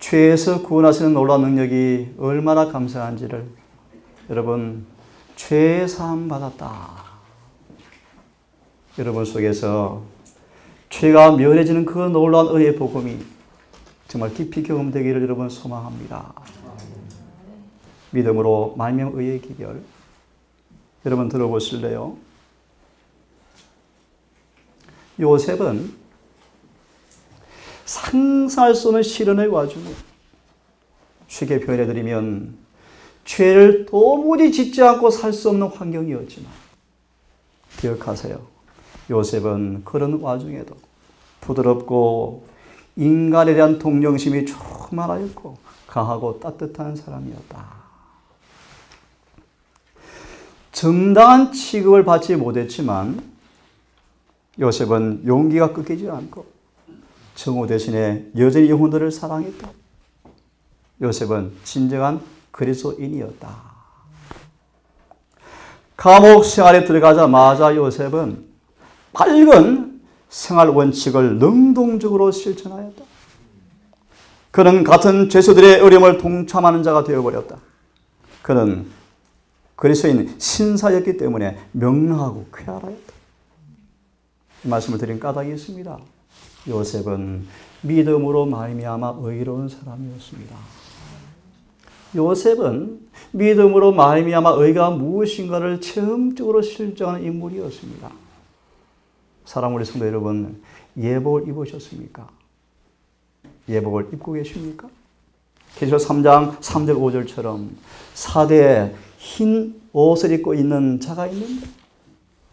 죄에서 구원하시는 놀라운 능력이 얼마나 감사한지를 여러분, 죄 사함 받았다. 여러분 속에서 죄가 면해지는 그 놀라운 은혜의 복음이 정말 깊이 경험되기를 여러분 소망합니다. 믿음으로 말미암아 의의 기별. 여러분 들어보실래요? 요셉은 상상할 수 없는 시련의 와중에 쉽게 표현해드리면 죄를 도무지 짓지 않고 살 수 없는 환경이었지만 기억하세요. 요셉은 그런 와중에도 부드럽고 인간에 대한 동정심이 충만하였고 강하고 따뜻한 사람이었다. 정당한 취급을 받지 못했지만 요셉은 용기가 꺾이지 않고 정오 대신에 여전히 영혼들을 사랑했다. 요셉은 진정한 그리스도인이었다. 감옥 생활에 들어가자마자 요셉은 밝은 생활 원칙을 능동적으로 실천하였다. 그는 같은 죄수들의 어려움을 동참하는 자가 되어버렸다. 그는 그리스도인 신사였기 때문에 명랑하고 쾌활하였다. 이 말씀을 드린 까닭이 있습니다. 요셉은 믿음으로 말미암아 의로운 사람이었습니다. 요셉은 믿음으로 말미암아 의가 무엇인가를 체험적으로 실증하는 인물이었습니다. 사랑하는 우리 성도 여러분, 예복을 입으셨습니까? 예복을 입고 계십니까? 계시록 3장 3절 5절처럼 사대에 흰 옷을 입고 있는 자가 있는데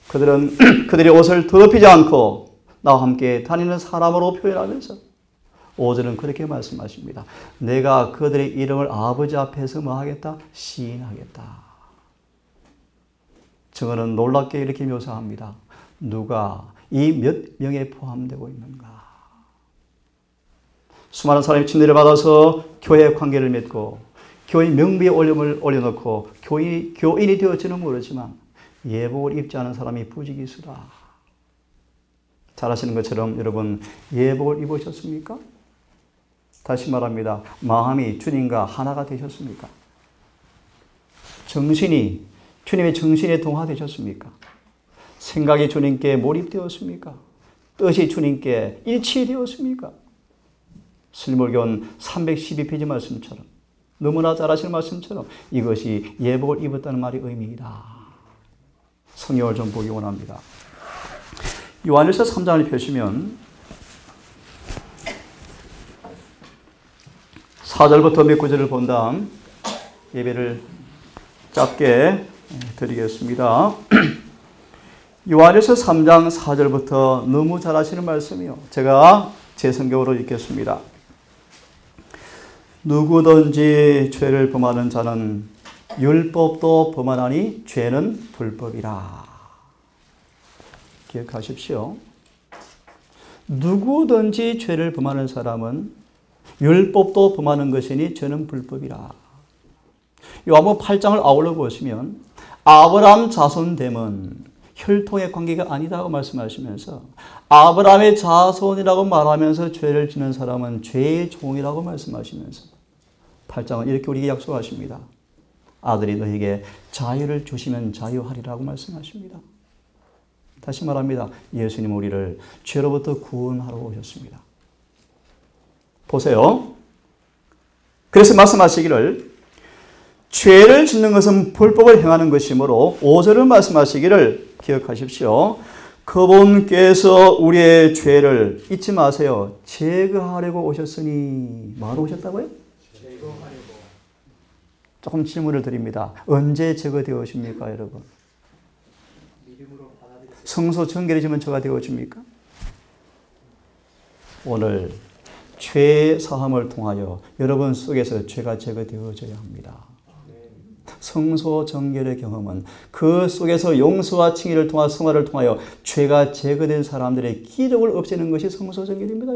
그들은 그들의 옷을 더럽히지 않고 나와 함께 다니는 사람으로 표현하면서 5절은 그렇게 말씀하십니다. 내가 그들의 이름을 아버지 앞에서 뭐 하겠다? 시인하겠다. 증언은 놀랍게 이렇게 묘사합니다. 누가 이 몇 명에 포함되고 있는가? 수많은 사람이 침례를 받아서 교회 관계를 맺고 교회 명비에 올려놓고 교인이 되었지는 모르지만 예복을 입지 않은 사람이 부지기수다. 잘 아시는 것처럼 여러분 예복을 입으셨습니까? 다시 말합니다. 마음이 주님과 하나가 되셨습니까? 정신이 주님의 정신에 동화되셨습니까? 생각이 주님께 몰입되었습니까? 뜻이 주님께 일치되었습니까? 설물견 312페이지 말씀처럼 너무나 잘 아시는 말씀처럼 이것이 예복을 입었다는 말이 의미이다. 성경을 좀 보기 원합니다. 요한일서 3장을 펴시면 4절부터 몇 구절을 본 다음 예배를 짧게 드리겠습니다. 요한일서 3장 4절부터 너무 잘 아시는 말씀이요. 제가 제 성경으로 읽겠습니다. 누구든지 죄를 범하는 자는 율법도 범하나니 죄는 불법이라. 기억하십시오. 누구든지 죄를 범하는 사람은 율법도 범하는 것이니 죄는 불법이라. 요한복음 8장을 아울러 보시면 아브라함 자손됨은 혈통의 관계가 아니다고 말씀하시면서 아브라함의 자손이라고 말하면서 죄를 짓는 사람은 죄의 종이라고 말씀하시면서 8장은 이렇게 우리에게 약속하십니다. 아들이 너에게 자유를 주시면 자유하리라고 말씀하십니다. 다시 말합니다. 예수님 우리를 죄로부터 구원하러 오셨습니다. 보세요. 그래서 말씀하시기를 죄를 짓는 것은 불법을 행하는 것이므로 5절을 말씀하시기를 기억하십시오. 그분께서 우리의 죄를 잊지 마세요. 제거하려고 오셨으니 뭐하러 오셨다고요? 제거하려고. 조금 질문을 드립니다. 언제 제거되어십니까 여러분? 성소 정결해지면 저가 되어집니까? 오늘 죄 사함을 통하여 여러분 속에서 죄가 제거되어져야 합니다. 성소 정결의 경험은 그 속에서 용서와 칭의를 통한 성화를 통하여 죄가 제거된 사람들의 기록을 없애는 것이 성소 정결입니다.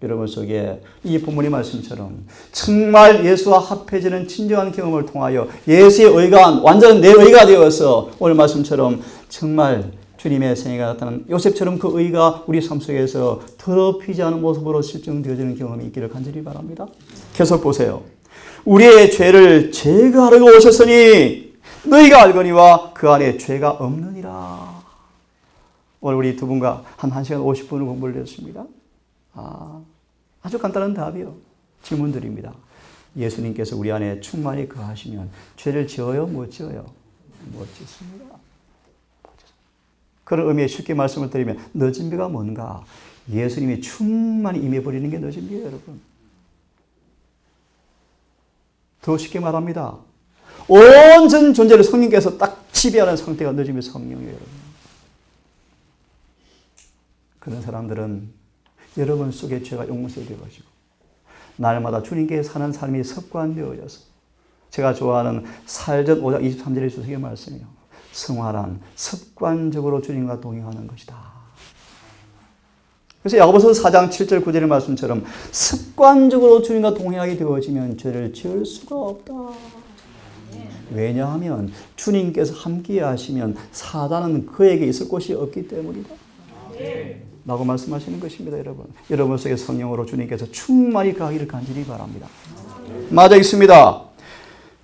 여러분 속에 이 본문의 말씀처럼 정말 예수와 합해지는 진정한 경험을 통하여 예수의 의가 완전 내 의가 되어서 오늘 말씀처럼 정말 주님의 생애가 나타난 요셉처럼 그 의가 우리 삶 속에서 더럽히지 않은 모습으로 실증되어지는 경험이 있기를 간절히 바랍니다. 계속 보세요. 우리의 죄를 제거하려고 오셨으니 너희가 알거니와 그 안에 죄가 없느니라. 오늘 우리 두 분과 한 1시간 50분을 공부를 했습니다. 아주 간단한 답이요. 질문드립니다. 예수님께서 우리 안에 충만히 거하시면 죄를 지어요? 못 지어요? 못 짓습니다. 그런 의미에 쉽게 말씀을 드리면 늦은 비가 뭔가? 예수님이 충만히 임해버리는 게 늦은 비예요, 여러분. 더 쉽게 말합니다. 온 전 존재를 성령께서 딱 지배하는 상태가 늦은 비 성령이에요, 여러분. 그런 사람들은 여러분 속에 죄가 용서되어 가지고 날마다 주님께 사는 삶이 습관되어져서 제가 좋아하는 사도전 5장 23절의 주석의 말씀이에요. 성화란 습관적으로 주님과 동행하는 것이다. 그래서 야고보서 4장 7절 9절의 말씀처럼 습관적으로 주님과 동행하게 되어지면 죄를 지을 수가 없다. 왜냐하면 주님께서 함께 하시면 사단은 그에게 있을 곳이 없기 때문이다. 라고 말씀하시는 것입니다, 여러분. 여러분 속에 성령으로 주님께서 충만히 가기를 간절히 바랍니다. 맞아 있습니다.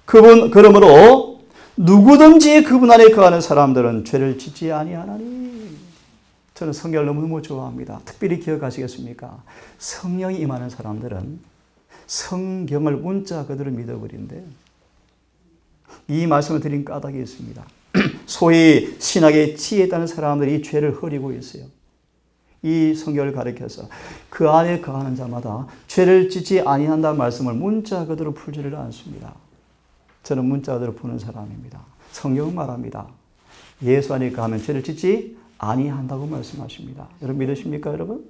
그러므로 누구든지 그분 안에 거하는 사람들은 죄를 짓지 아니하나니. 저는 성경을 너무너무 좋아합니다. 특별히 기억하시겠습니까? 성령이 임하는 사람들은 성경을 문자 그대로 믿어버린데 이 말씀을 드린 까닭이 있습니다. 소위 신학에 지혜 있다는 사람들이 죄를 흐리고 있어요. 이 성경을 가리켜서 그 안에 거하는 자마다 죄를 짓지 아니한다는 말씀을 문자 그대로 풀지를 않습니다. 저는 문자 그대로 푸는 사람입니다. 성경은 말합니다. 예수 안에 거하면 죄를 짓지 아니한다고 말씀하십니다. 여러분 믿으십니까, 여러분?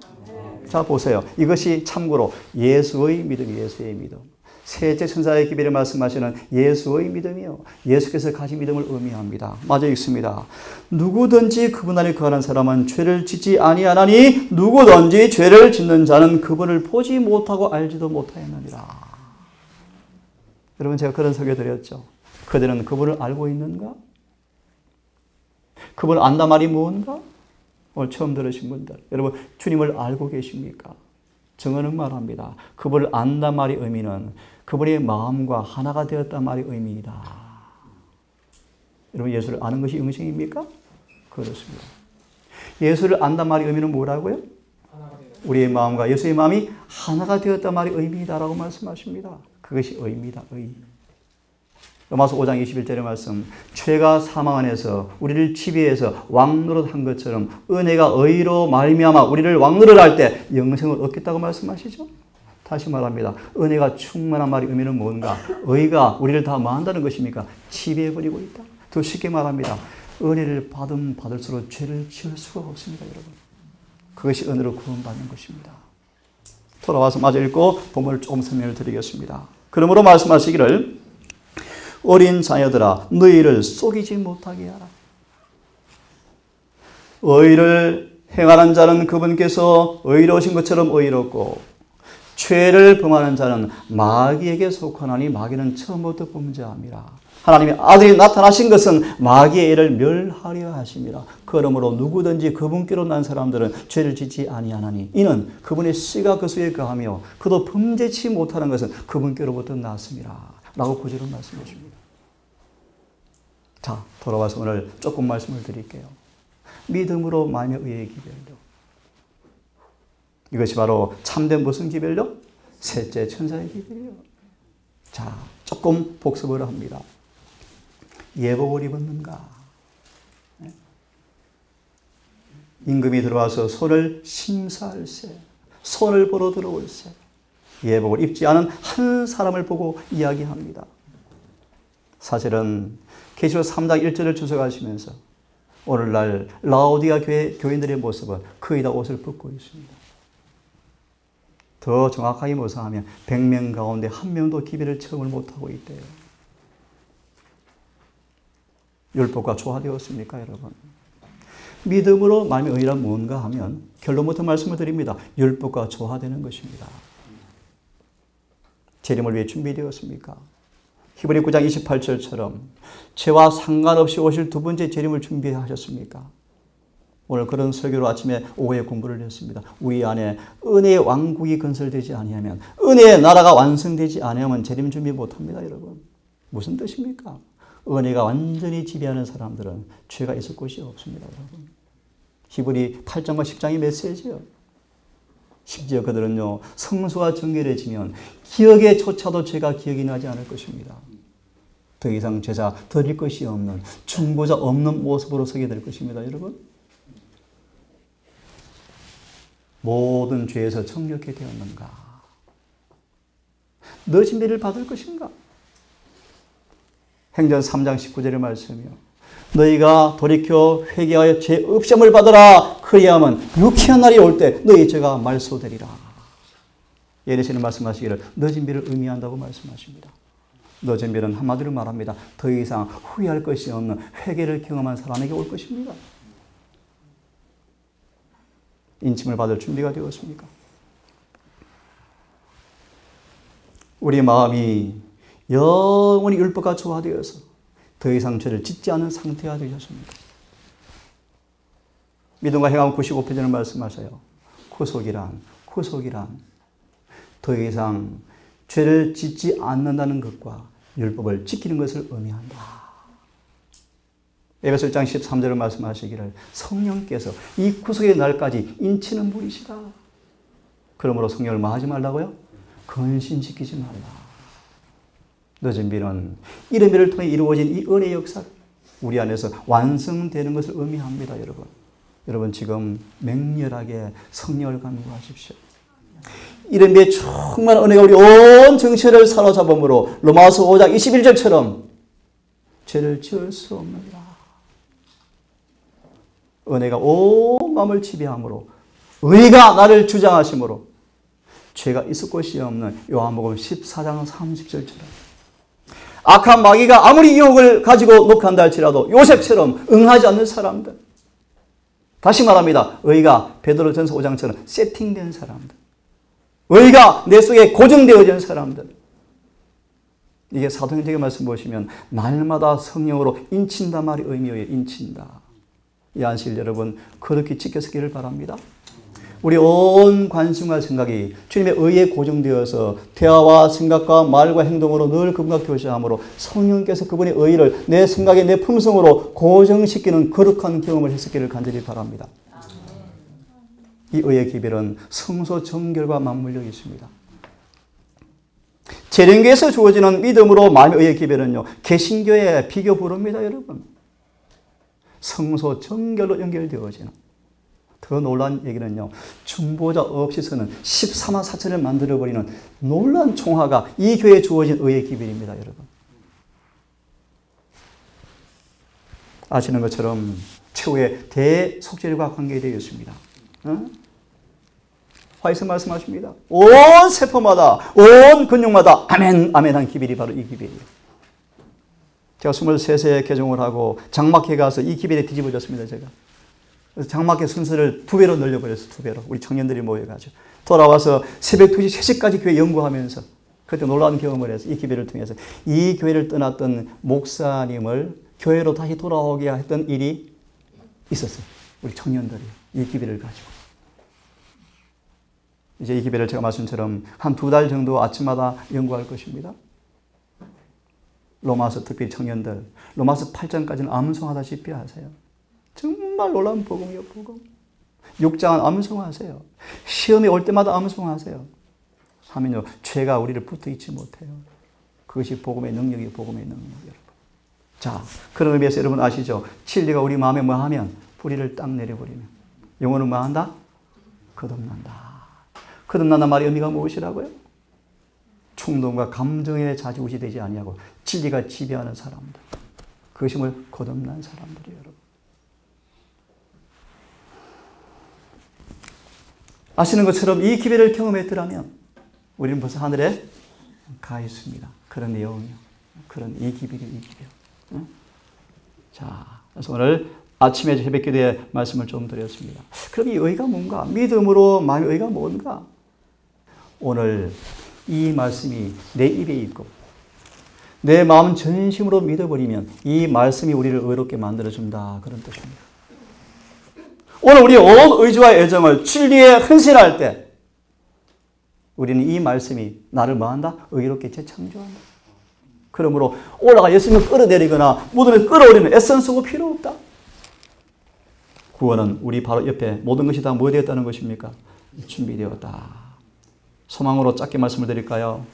자, 보세요. 이것이 참고로 예수의 믿음, 예수의 믿음. 셋째 천사의 기별을 말씀하시는 예수의 믿음이요. 예수께서 가진 믿음을 의미합니다. 맞아 있습니다. 누구든지 그분 안에 거하는 사람은 죄를 짓지 아니하나니 누구든지 죄를 짓는 자는 그분을 보지 못하고 알지도 못하였느니라. 여러분 제가 그런 설교 드렸죠. 그들은 그분을 알고 있는가? 그분을 안다 말이 뭔가? 오늘 처음 들으신 분들, 여러분 주님을 알고 계십니까? 정언은 말합니다. 그분을 안다 말의 의미는 그분의 마음과 하나가 되었다 말의 의미이다. 여러분 예수를 아는 것이 영생입니까? 그렇습니다. 예수를 안다 말의 의미는 뭐라고요? 우리의 마음과 예수의 마음이 하나가 되었다 말의 의미이다라고 말씀하십니다. 그것이 의미다, 의. 로마서 5장 21절의 말씀, 죄가 사망 안에서 우리를 지배해서 왕노릇한 것처럼 은혜가 의로 말미암아 우리를 왕노릇 할 때 영생을 얻겠다고 말씀하시죠. 다시 말합니다. 은혜가 충만한 말의 의미는 뭔가? 의가 우리를 다 뭐한다는 것입니까? 지배해버리고 있다. 더 쉽게 말합니다. 은혜를 받으면 받을수록 죄를 지을 수가 없습니다, 여러분. 그것이 은혜로 구원받는 것입니다. 돌아와서 마저 읽고 본문을 조금 설명을 드리겠습니다. 그러므로 말씀하시기를 어린 자녀들아 너희를 속이지 못하게 하라. 의를 행하는 자는 그분께서 의로우신 것처럼 의롭고 죄를 범하는 자는 마귀에게 속하나니 마귀는 처음부터 범죄함이라. 하나님의 아들이 나타나신 것은 마귀의 일을 멸하려 하심이라. 그러므로 누구든지 그분께로 난 사람들은 죄를 짓지 아니하나니 이는 그분의 씨가 그 속에 거하며 그도 범죄치 못하는 것은 그분께로부터 났습니다. 라고 구절은 말씀하십니다. 자, 돌아와서 오늘 조금 말씀을 드릴게요. 믿음으로 마음의 의의 기별력. 이것이 바로 참된 무슨 기별력? 셋째 천사의 기별이요. 자, 조금 복습을 합니다. 예복을 입었는가? 임금이 들어와서 손을 심사할세, 손을 보러 들어올세. 예복을 입지 않은 한 사람을 보고 이야기합니다. 사실은 계시록 3장 1절을 주석하시면서 오늘날 라오디가 교인들의 모습은 거의 다 옷을 벗고 있습니다. 더 정확하게 묘사하면 100명 가운데 한 명도 기별을 체험을 못하고 있대요. 율법과 조화되었습니까, 여러분? 믿음으로 마음의 의란 뭔가 하면 결론부터 말씀을 드립니다. 율법과 조화되는 것입니다. 재림을 위해 준비되었습니까? 히브리 9장 28절처럼 죄와 상관없이 오실 두 번째 재림을 준비하셨습니까? 오늘 그런 설교로 아침에 오후에 공부를 했습니다. 우리 안에 은혜의 왕국이 건설되지 아니하면, 은혜의 나라가 완성되지 아니하면 재림 준비 못합니다, 여러분. 무슨 뜻입니까? 은혜가 완전히 지배하는 사람들은 죄가 있을 곳이 없습니다, 여러분. 히브리 8장과 10장의 메시지예요. 심지어 그들은요, 성소가 정결해지면 기억에조차도 죄가 기억이 나지 않을 것입니다. 더 이상 제사 드릴 것이 없는, 중보자 없는 모습으로 서게 될 것입니다, 여러분. 모든 죄에서 정결케 되었는가? 너 진배를 받을 것인가? 행전 3장 19절의 말씀이요. 너희가 돌이켜 회개하여 죄 없음을 받으라. 그리하면 유쾌한 날이 올 때 너희 죄가 말소되리라. 예레시는 말씀하시기를 너진비를 의미한다고 말씀하십니다. 너진비는 한마디로 말합니다. 더 이상 후회할 것이 없는 회개를 경험한 사람에게 올 것입니다. 인침을 받을 준비가 되었습니까? 우리 마음이 영원히 율법과 조화되어서 더 이상 죄를 짓지 않은 상태가 되셨습니다. 믿음과 행함 95페이지를 말씀하세요. 구속이란 더 이상 죄를 짓지 않는다는 것과 율법을 지키는 것을 의미한다. 에베소 1장 13절을 말씀하시기를 성령께서 이 구속의 날까지 인치는 분이시다. 그러므로 성령을 뭐 하지 말라고요? 근심시키지 말라. 늦은 비는 이런 비를 통해 이루어진 이 은혜의 역사, 우리 안에서 완성되는 것을 의미합니다, 여러분. 여러분 지금 맹렬하게 성령을 간구하십시오. 이런 비에 충만한 은혜가 우리 온 정신을 사로잡음으로 로마서 5장 21절처럼 죄를 지을 수 없느니라. 은혜가 온 마음을 지배함으로 의가 나를 주장하심으로 죄가 있을 곳이 없는 요한복음 14장 30절처럼 악한 마귀가 아무리 유혹을 가지고 녹한다 할지라도 요셉처럼 응하지 않는 사람들, 다시 말합니다. 의가 베드로전서 5장처럼 세팅된 사람들, 의가 내 속에 고정되어진 사람들, 이게 사도행전의 말씀 보시면 날마다 성령으로 인친다 말이 의미예요. 인친다. 이 안식일 여러분 그렇게 지켜서기를 바랍니다. 우리 온 관심과 생각이 주님의 의에 고정되어서 대화와 생각과 말과 행동으로 늘 그분과 교제함으로 성령께서 그분의 의를 내 생각에 내 품성으로 고정시키는 거룩한 경험을 했었기를 간절히 바랍니다. 이 의의 기별은 성소 정결과 맞물려 있습니다. 재림교에서 주어지는 믿음으로 마음의 의의 기별은요, 개신교의 비교 부릅니다, 여러분. 성소 정결로 연결되어지는. 더 놀라운 얘기는요, 중보자 없이서는 14만 4천을 만들어버리는 놀라운 총화가 이 교회에 주어진 의의 기별입니다, 여러분. 아시는 것처럼 최후의 대속죄일과 관계되어 있습니다. 화에서 말씀하십니다. 온 세포마다, 온 근육마다 아멘, 아멘 한 기별이 바로 이 기별이에요. 제가 23세에 개종을 하고 장막회 가서 이 기별에 뒤집어졌습니다, 제가. 그래서 장막회 순서를 2배로 늘려버렸어요, 2배로. 우리 청년들이 모여가지고. 돌아와서 새벽 2시, 3시까지 교회 연구하면서 그때 놀라운 경험을 해서 이 기별을 통해서 이 교회를 떠났던 목사님을 교회로 다시 돌아오게 했던 일이 있었어요. 우리 청년들이 이 기별을 가지고. 이제 이 기별을 제가 말씀처럼 한 2달 정도 아침마다 연구할 것입니다. 로마서 특별히 청년들, 로마서 8장까지는 암송하다시피 하세요. 정말 놀라운 복음이요, 복음. 6장은 암송하세요. 시험이 올 때마다 암송하세요. 하면요, 죄가 우리를 붙어 있지 못해요. 그것이 복음의 능력이에요, 복음의 능력, 여러분. 자, 그런 의미에서 여러분 아시죠? 진리가 우리 마음에 뭐 하면 뿌리를 딱 내려버리면 영혼은 뭐 한다? 거듭난다. 거듭난다는 말의 의미가 무엇이라고요? 충동과 감정에 좌지우지 되지 아니하고 진리가 지배하는 사람들. 그것이 뭘 거듭난 사람들이에요, 여러분. 아시는 것처럼 이 기별을 경험했더라면 우리는 벌써 하늘에 가 있습니다. 그런 내용이요. 그런 이 기별이요, 이 기별. 응? 자, 그래서 오늘 아침에 새벽기도에 말씀을 좀 드렸습니다. 그럼 이 의가 뭔가? 믿음으로 마음의 의가 뭔가? 오늘 이 말씀이 내 입에 있고 내 마음 전심으로 믿어버리면 이 말씀이 우리를 의롭게 만들어준다, 그런 뜻입니다. 오늘 우리 온 의지와 애정을 진리에 헌신할 때 우리는 이 말씀이 나를 뭐한다? 의롭게 재창조한다. 그러므로 올라가 예수님을 끌어내리거나 무덤에 끌어올리는 애써 쓰고 필요 없다. 구원은 우리 바로 옆에 모든 것이 다 뭐 되었다는 것입니까? 준비되었다. 소망으로 짧게 말씀을 드릴까요?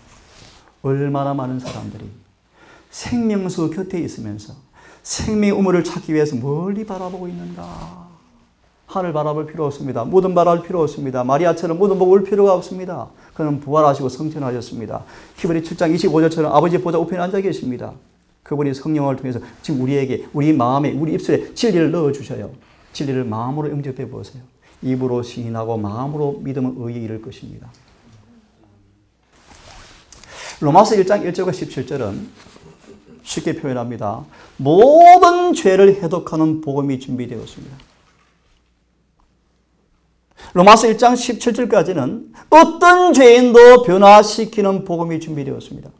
얼마나 많은 사람들이 생명수 곁에 있으면서 생명의 우물을 찾기 위해서 멀리 바라보고 있는가. 하늘 바라볼 필요 없습니다. 무덤 바라볼 필요 없습니다. 마리아처럼 무덤 보고 올 필요가 없습니다. 그는 부활하시고 성천하셨습니다. 히브리 7장 25절처럼 아버지 보좌 우편에 앉아 계십니다. 그분이 성령을 통해서 지금 우리에게, 우리 마음에, 우리 입술에 진리를 넣어주셔요. 진리를 마음으로 영접해 보세요. 입으로 시인하고 마음으로 믿음은 의에 이를 것입니다. 로마서 1장 1절과 17절은 쉽게 표현합니다. 모든 죄를 해독하는 복음이 준비되었습니다. 로마서 1장 17절까지는 어떤 죄인도 변화시키는 복음이 준비되었습니다.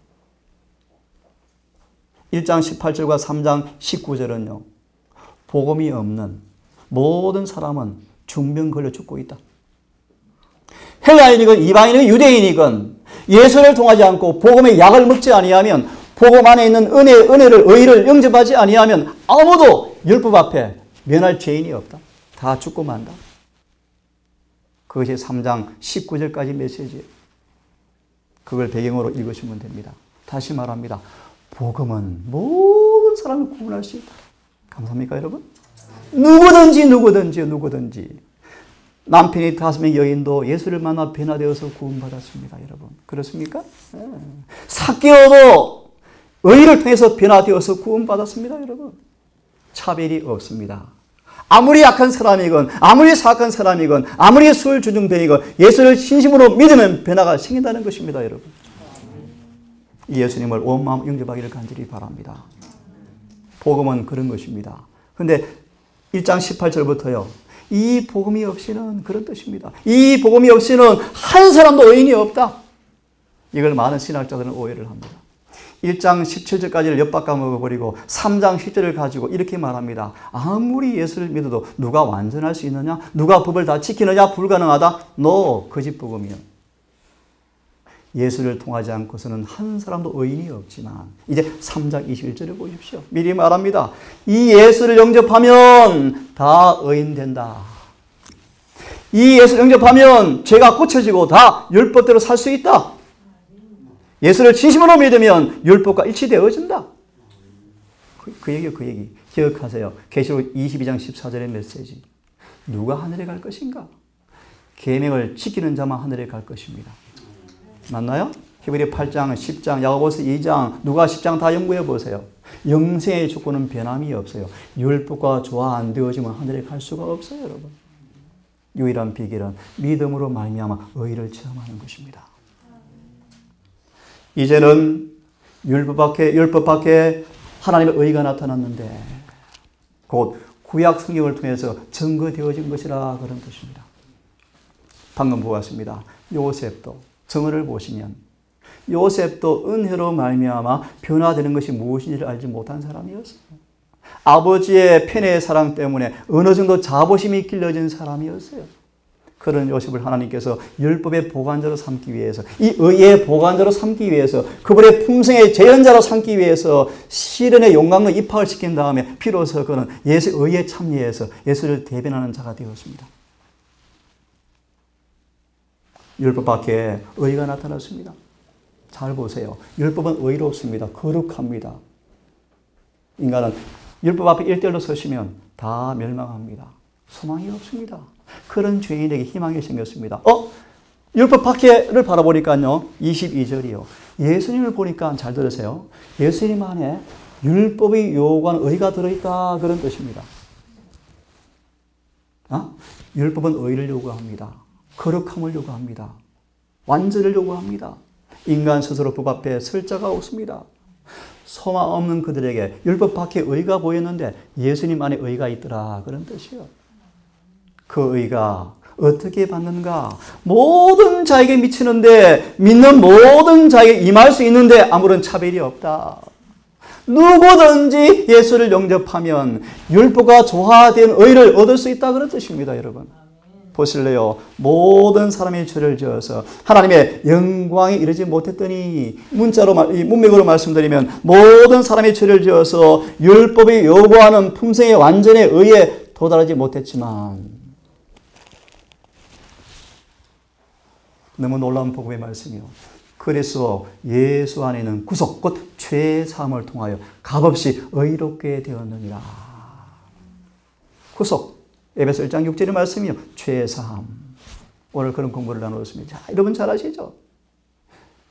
1장 18절과 3장 19절은요. 복음이 없는 모든 사람은 중병 걸려 죽고 있다. 헬라인이건 이방인이건 유대인이건 예수를 통하지 않고 복음의 약을 먹지 아니하면 복음 안에 있는 은혜를 의를 영접하지 아니하면 아무도 율법 앞에 면할 죄인이 없다. 다 죽고 만다. 그것이 3장 19절까지 메시지예요. 그걸 배경으로 읽으시면 됩니다. 다시 말합니다. 복음은 모든 사람을 구원할 수 있다. 감사합니까, 여러분? 누구든지. 남편이 5명의 여인도 예수를 만나 변화되어서 구원받았습니다, 여러분. 그렇습니까? 삭개오도 의를 통해서 변화되어서 구원받았습니다, 여러분. 차별이 없습니다. 아무리 약한 사람이건 아무리 사악한 사람이건 아무리 술 주중병이건 예수를 진심으로 믿으면 변화가 생긴다는 것입니다, 여러분. 이 예수님을 온 마음 영접하기를 간절히 바랍니다. 복음은 그런 것입니다. 그런데 1장 18절부터요. 이 복음이 없이는 그런 뜻입니다. 이 복음이 없이는 한 사람도 의인이 없다. 이걸 많은 신학자들은 오해를 합니다. 1장 17절까지를 엿바꿔 먹어버리고 3장 10절을 가지고 이렇게 말합니다. 아무리 예수를 믿어도 누가 완전할 수 있느냐? 누가 법을 다 지키느냐? 불가능하다? 거짓 복음이요. 예수를 통하지 않고서는 한 사람도 의인이 없지만 이제 3장 21절을 보십시오. 미리 말합니다. 이 예수를 영접하면 다 의인 된다. 이 예수를 영접하면 죄가 고쳐지고 다 율법대로 살 수 있다. 예수를 진심으로 믿으면 율법과 일치되어진다. 그 얘기. 기억하세요. 계시록 22장 14절의 메시지. 누가 하늘에 갈 것인가? 계명을 지키는 자만 하늘에 갈 것입니다. 맞나요? 히브리 8장, 10장, 야고보서 2장, 누가 10장 다 연구해 보세요. 영생의 조건은 변함이 없어요. 율법과 조화 안 되어지면 하늘에 갈 수가 없어요, 여러분. 유일한 비결은 믿음으로 말미암아 의를 체험하는 것입니다. 이제는 율법 밖에 하나님의 의가 나타났는데 곧 구약 성경을 통해서 증거되어진 것이라 그런 뜻입니다. 방금 보았습니다. 요셉도 정언을 보시면 요셉도 은혜로 말미암아 변화되는 것이 무엇인지를 알지 못한 사람이었어요. 아버지의 편애의 사랑 때문에 어느 정도 자부심이 길러진 사람이었어요. 그런 요셉을 하나님께서 율법의 보관자로 삼기 위해서, 이 의의 보관자로 삼기 위해서, 그분의 품성의 재현자로 삼기 위해서 시련의 용광로 입학을 시킨 다음에 비로소 그는 예수 의에 참여해서 예수를 대변하는 자가 되었습니다. 율법 밖에 의가 나타났습니다. 잘 보세요. 율법은 의롭습니다. 거룩합니다. 인간은 율법 앞에 일대일로 서시면 다 멸망합니다. 소망이 없습니다. 그런 죄인에게 희망이 생겼습니다. 율법 밖에를 바라보니까요. 22절이요. 예수님을 보니까 잘 들으세요. 예수님 안에 율법이 요구하는 의가 들어있다. 그런 뜻입니다. 율법은 의를 요구합니다. 거룩함을 요구합니다. 완전을 요구합니다. 인간 스스로 법 앞에 설 자가 없습니다. 소망 없는 그들에게 율법 밖에 의가 보였는데 예수님 안에 의가 있더라. 그런 뜻이요. 그 의가 어떻게 받는가? 모든 자에게 미치는데 믿는 모든 자에게 임할 수 있는데 아무런 차별이 없다. 누구든지 예수를 영접하면 율법과 조화된 의를 얻을 수 있다 그런 뜻입니다, 여러분. 보실래요? 모든 사람이 죄를 지어서 하나님의 영광에 이르지 못했더니 문맥으로 말씀드리면 모든 사람이 죄를 지어서 율법이 요구하는 품성의 완전의 의에 도달하지 못했지만 너무 놀라운 복음의 말씀이요. 그래서 예수 안에 있는 구속 곧 죄 사함을 통하여 값없이 의롭게 되었느니라. 구속 에베소 1장 6절의 말씀이요. 죄 사함. 오늘 그런 공부를 나누었습니다. 자, 여러분 잘 아시죠?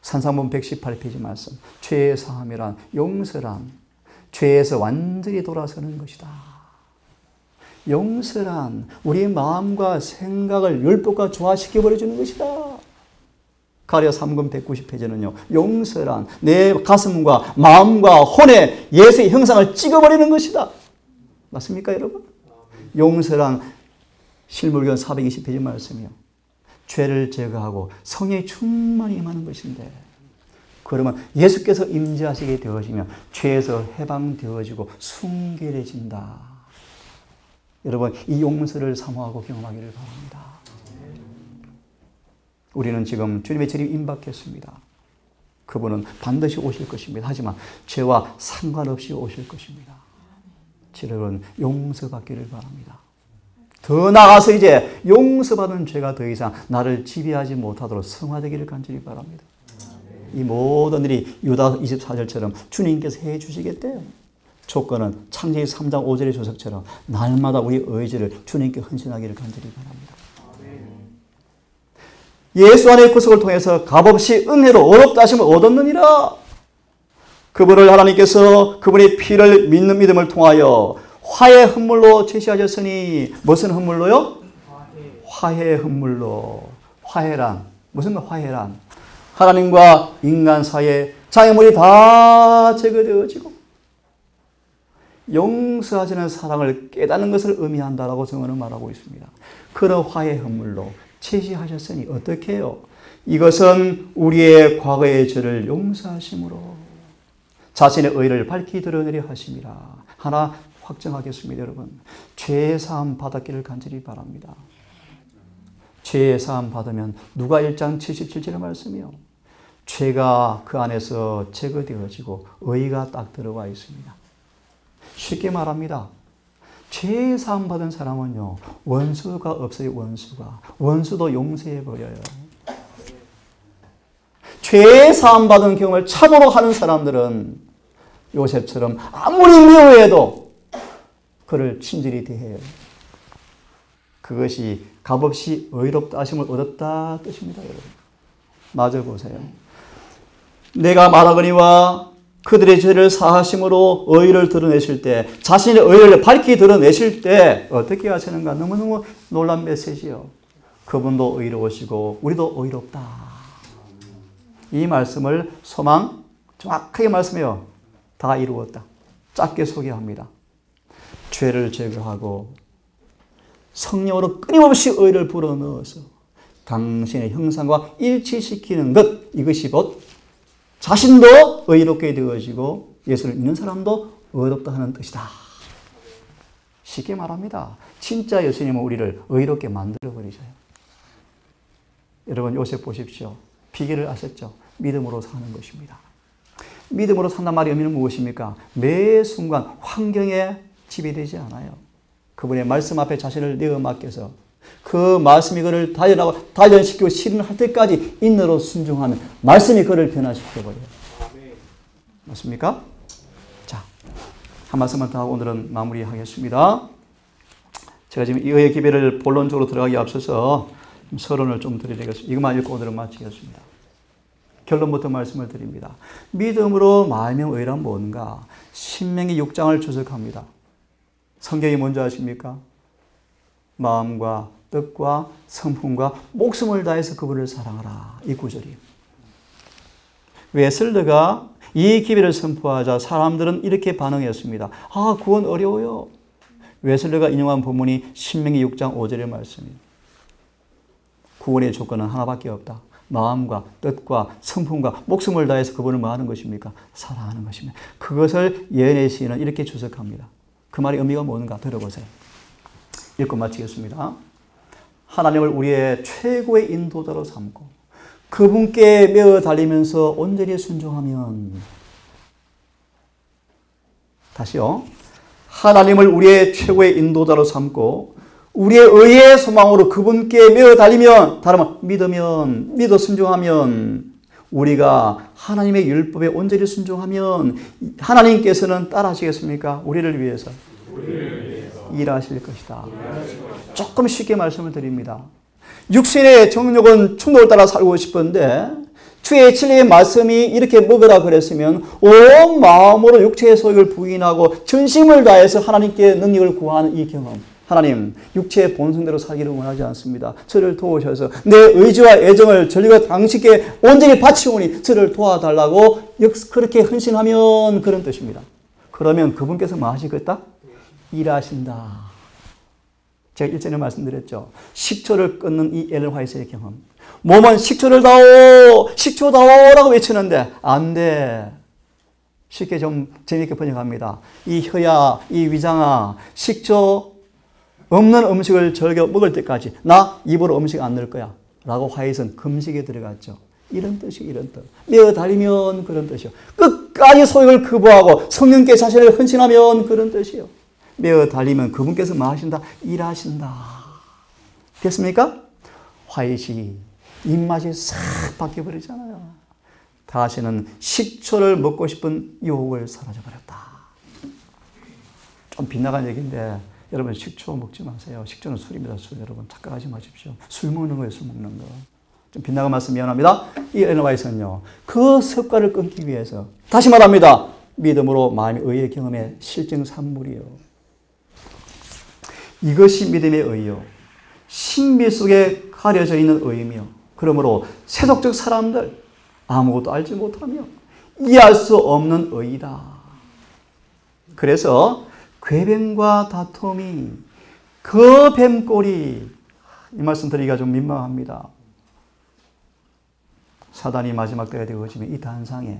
산상본 118페이지 말씀. 죄 사함이란 용서란 죄에서 완전히 돌아서는 것이다. 용서란 우리의 마음과 생각을 율법과 조화시켜버려주는 것이다. 가랴 3권 190페이지는요. 용서란 내 가슴과 마음과 혼에 예수의 형상을 찍어버리는 것이다. 맞습니까, 여러분? 용서란 실물견 420페이지 말씀이요. 죄를 제거하고 성령이 충만히 임하는 것인데 그러면 예수께서 임재하시게 되어지면 죄에서 해방되어지고 순결해진다. 여러분 이 용서를 사모하고 경험하기를 바랍니다. 우리는 지금 주님의 재림 임박했습니다. 그분은 반드시 오실 것입니다. 하지만 죄와 상관없이 오실 것입니다. 여러분 용서받기를 바랍니다. 더 나아가서 이제 용서받은 죄가 더 이상 나를 지배하지 못하도록 성화되기를 간절히 바랍니다. 이 모든 일이 유다 24절처럼 주님께서 해 주시겠대요. 조건은 창세기 3장 5절의 조석처럼 날마다 우리 의지를 주님께 헌신하기를 간절히 바랍니다. 예수 안의 구속을 통해서 값없이 은혜로 어렵다 하심을 얻었느니라. 그분을 하나님께서 그분의 피를 믿는 믿음을 통하여 화해 헌물로 제시하셨으니 무슨 헌물로요? 화해 헌물로. 화해란 무슨 화해란 하나님과 인간 사이에 장애물이 다 제거되어지고 용서하시는 사랑을 깨닫는 것을 의미한다라고 성경은 말하고 있습니다. 그런 화해 헌물로 제시하셨으니 어떻게 해요? 이것은 우리의 과거의 죄를 용서하심으로 자신의 의를 밝히 드러내려 하심이라. 하나 확정하겠습니다, 여러분. 죄 사함 받았기를 간절히 바랍니다. 죄 사함 받으면 누가 1장 77절의 말씀이요. 죄가 그 안에서 제거되어지고 의가 딱 들어와 있습니다. 쉽게 말합니다. 죄 사함 받은 사람은요, 원수가 없어요, 원수가. 원수도 용서해버려요. 죄 사함 받은 경험을 참으로 하는 사람들은 요셉처럼 아무리 미워해도 그를 친절히 대해요. 그것이 값없이 의롭다 하심을 얻었다 뜻입니다, 여러분. 마저 보세요. 내가 말하거니와 그들의 죄를 사하심으로 의를 드러내실 때, 자신의 의를 밝히 드러내실 때 어떻게 하시는가? 너무너무 놀란 메시지요. 그분도 의로우시고 우리도 의롭다. 이 말씀을 소망 정확하게 말씀해요. 다 이루었다. 짧게 소개합니다. 죄를 제거하고 성령으로 끊임없이 의를 불어넣어서 당신의 형상과 일치시키는 것, 이것이 곧 자신도 의롭게 되어지고 예수를 믿는 사람도 의롭다 하는 뜻이다. 쉽게 말합니다. 진짜 예수님은 우리를 의롭게 만들어버리셔요. 여러분 요셉 보십시오. 비결을 아셨죠? 믿음으로 사는 것입니다. 믿음으로 산단 말의 의미는 무엇입니까? 매 순간 환경에 지배되지 않아요. 그분의 말씀 앞에 자신을 내어 맡겨서 그 말씀이 그를 단련시키고 실현할 때까지 인내로 순종하면 말씀이 그를 변화시켜버려요. 맞습니까? 자, 한 말씀만 더 하고 오늘은 마무리하겠습니다. 제가 지금 이 의의 기별을 본론적으로 들어가기 앞서서 서론을 좀 드리겠습니다. 이것만 읽고 오늘은 마치겠습니다. 결론부터 말씀을 드립니다. 믿음으로 말하면 의란 뭔가? 신명기 6장을 주석합니다. 성경이 뭔지 아십니까? 마음과 뜻과 성품과 목숨을 다해서 그분을 사랑하라. 이 구절이에요. 웨슬레가 이 기별을 선포하자 사람들은 이렇게 반응했습니다. 아, 구원 어려워요. 웨슬레가 인용한 본문이 신명기 6장 5절의 말씀이에요. 구원의 조건은 하나밖에 없다. 마음과 뜻과 성품과 목숨을 다해서 그분을 뭐 하는 것입니까? 사랑하는 것입니다. 그것을 예언의 시인은 이렇게 주석합니다. 그 말의 의미가 뭔가 들어보세요. 읽고 마치겠습니다. 하나님을 우리의 최고의 인도자로 삼고 그분께 매어 달리면서 온전히 순종하면, 다시요. 하나님을 우리의 최고의 인도자로 삼고 우리의 의의 소망으로 그분께 매어 달리면, 다른 말 믿어 순종하면, 우리가 하나님의 율법에 온전히 순종하면 하나님께서는 따라하시겠습니까? 우리를 위해서 일하실 것이다. 조금 쉽게 말씀을 드립니다. 육신의 정욕은 충동을 따라 살고 싶은데 주의 진리의 말씀이 이렇게 먹으라 그랬으면 온 마음으로 육체의 소욕을 부인하고 전심을 다해서 하나님께 능력을 구하는 이 경험. 하나님, 육체의 본성대로 살기를 원하지 않습니다. 저를 도우셔서 내 의지와 애정을 전리가 당신께 온전히 바치오니 저를 도와달라고 그렇게 헌신하면, 그런 뜻입니다. 그러면 그분께서 뭐 하시겠다? 일하신다. 제가 일전에 말씀드렸죠. 식초를 끊는 이 엘렌 화이트의 경험. 몸은 식초를 다오, 식초 다오라고 외치는데 안 돼. 쉽게 좀 재미있게 번역합니다. 이 혀야, 이 위장아, 식초 없는 음식을 즐겨 먹을 때까지 나 입으로 음식 안 넣을 거야 라고 화이트는 금식에 들어갔죠. 이런 뜻이요, 이런 뜻. 매어 달리면 그런 뜻이요. 끝까지 소욕을 거부하고 성령께 자신을 헌신하면 그런 뜻이요. 매어 달리면 그분께서 뭐 하신다? 일하신다. 됐습니까? 화이시 입맛이 싹 바뀌어버리잖아요. 다시는 식초를 먹고 싶은 유혹을 사라져버렸다. 좀 빗나간 얘기인데 여러분, 식초 먹지 마세요. 식초는 술입니다. 술. 여러분 착각하지 마십시오. 술 먹는 거예요. 술 먹는 거. 좀 빗나간 말씀 미안합니다. 이 엘렌 화이트는요, 그 습관을 끊기 위해서, 다시 말합니다, 믿음으로 마음의 의의 경험의 실증 산물이요. 이것이 믿음의 의요, 신비 속에 가려져 있는 의이며, 그러므로 세속적 사람들 아무것도 알지 못하며 이해할 수 없는 의이다. 그래서 궤변과 다툼이, 그 뱀꼬리, 이 말씀 드리기가 좀 민망합니다. 사단이 마지막 때가 되어지면 이 단상에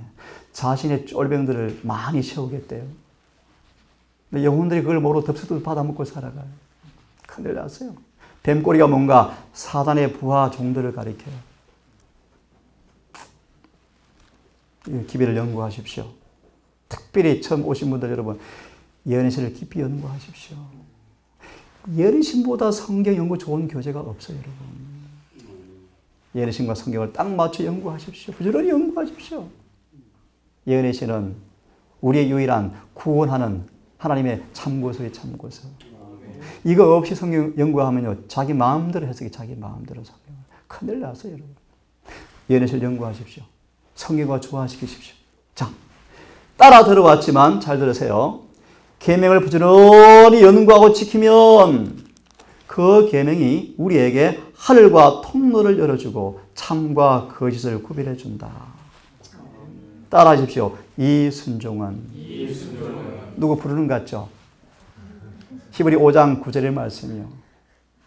자신의 쫄병들을 많이 세우겠대요. 근데 영혼들이 그걸 모르고 덥석덥석 받아먹고 살아가요. 큰일 났어요. 뱀꼬리가 뭔가 사단의 부하 종들을 가리켜요. 기별을 연구하십시오. 특별히 처음 오신 분들 여러분, 예언의신을 깊이 연구하십시오. 예언의신보다 성경 연구 좋은 교재가 없어요, 여러분. 예언의신과 성경을 딱 맞춰 연구하십시오. 부지런히 연구하십시오. 예언의신은 우리의 유일한 구원하는 하나님의 참고서의 참고서. 이거 없이 성경 연구하면요, 자기 마음대로 해석이 자기 마음대로 성경. 큰일 났어요, 여러분. 예언의신을 연구하십시오. 성경과 조화시키십시오. 자, 따라 들어왔지만 잘 들으세요. 계명을 부지런히 연구하고 지키면 그 계명이 우리에게 하늘과 통로를 열어주고 참과 거짓을 구별해 준다. 따라 하십시오. 이 순종은 누구 부르는 것 같죠? 히브리 5장 9절의 말씀이요.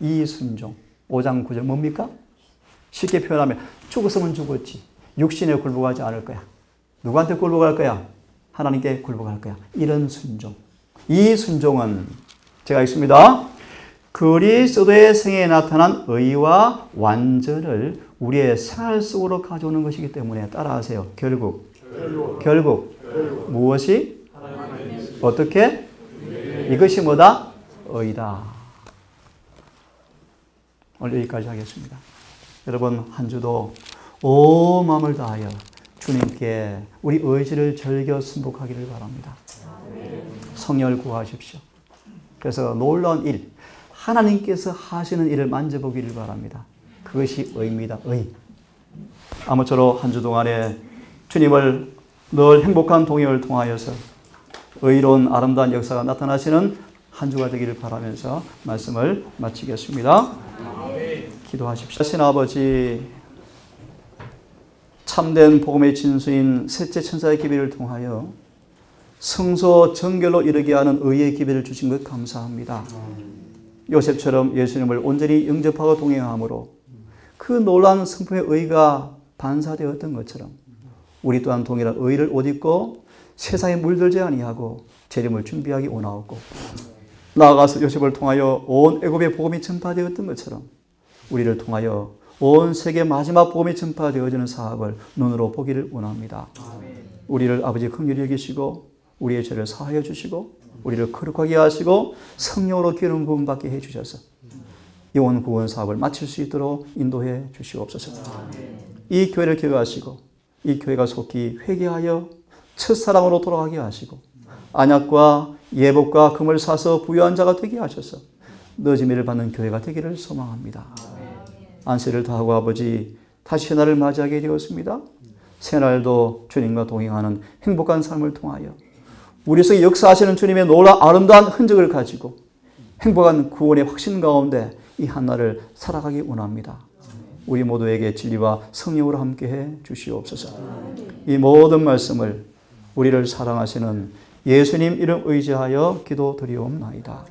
이 순종. 5장 9절 뭡니까? 쉽게 표현하면 죽었으면 죽었지. 육신에 굴복하지 않을 거야. 누구한테 굴복할 거야? 하나님께 굴복할 거야. 이런 순종. 이 순종은 제가 읽습니다. 그리스도의 생애에 나타난 의와 완전을 우리의 생활 속으로 가져오는 것이기 때문에 따라하세요. 결국 무엇이? 어떻게? 이것이 뭐다? 의다. 오늘 여기까지 하겠습니다. 여러분 한 주도 온 마음을 다하여 주님께 우리 의지를 즐겨 순복하기를 바랍니다. 성령을 구하십시오. 그래서 놀라운 일, 하나님께서 하시는 일을 만져보기를 바랍니다. 그것이 의입니다. 의. 아무쪼록 한 주 동안에 주님을 늘 행복한 동행을 통하여서 의로운 아름다운 역사가 나타나시는 한 주가 되기를 바라면서 말씀을 마치겠습니다. 기도하십시오. 하신 아버지, 참된 복음의 진수인 셋째 천사의 기별을 통하여 성소 정결로 이르게 하는 의의 기별을 주신 것 감사합니다. 요셉처럼 예수님을 온전히 영접하고 동행함으로 그 그 놀라운 성품의 의가 반사되었던 것처럼 우리 또한 동일한 의를 옷 입고 세상에 물들지 아니하고 재림을 준비하기 원하옵고 나아가서 요셉을 통하여 온 애굽의 복음이 전파되었던 것처럼 우리를 통하여 온 세계 마지막 복음이 전파되어지는 사역을 눈으로 보기를 원합니다. 우리를 아버지 긍휼히 여기시고 우리의 죄를 사하여 주시고 우리를 거룩하게 하시고 성령으로 기름 부음 받게 해 주셔서 영혼 구원 사업을 마칠 수 있도록 인도해 주시옵소서. 이 교회를 기억하시고 이 교회가 속히 회개하여 첫사랑으로 돌아가게 하시고 안약과 예복과 금을 사서 부유한 자가 되게 하셔서 너지미를 받는 교회가 되기를 소망합니다. 안세를 다하고 아버지 다시 새날을 맞이하게 되었습니다. 새날도 주님과 동행하는 행복한 삶을 통하여 우리 속에 역사하시는 주님의 놀라운 아름다운 흔적을 가지고 행복한 구원의 확신 가운데 이 한날을 살아가기 원합니다. 우리 모두에게 진리와 성령으로 함께해 주시옵소서. 이 모든 말씀을 우리를 사랑하시는 예수님 이름 의지하여 기도드리옵나이다.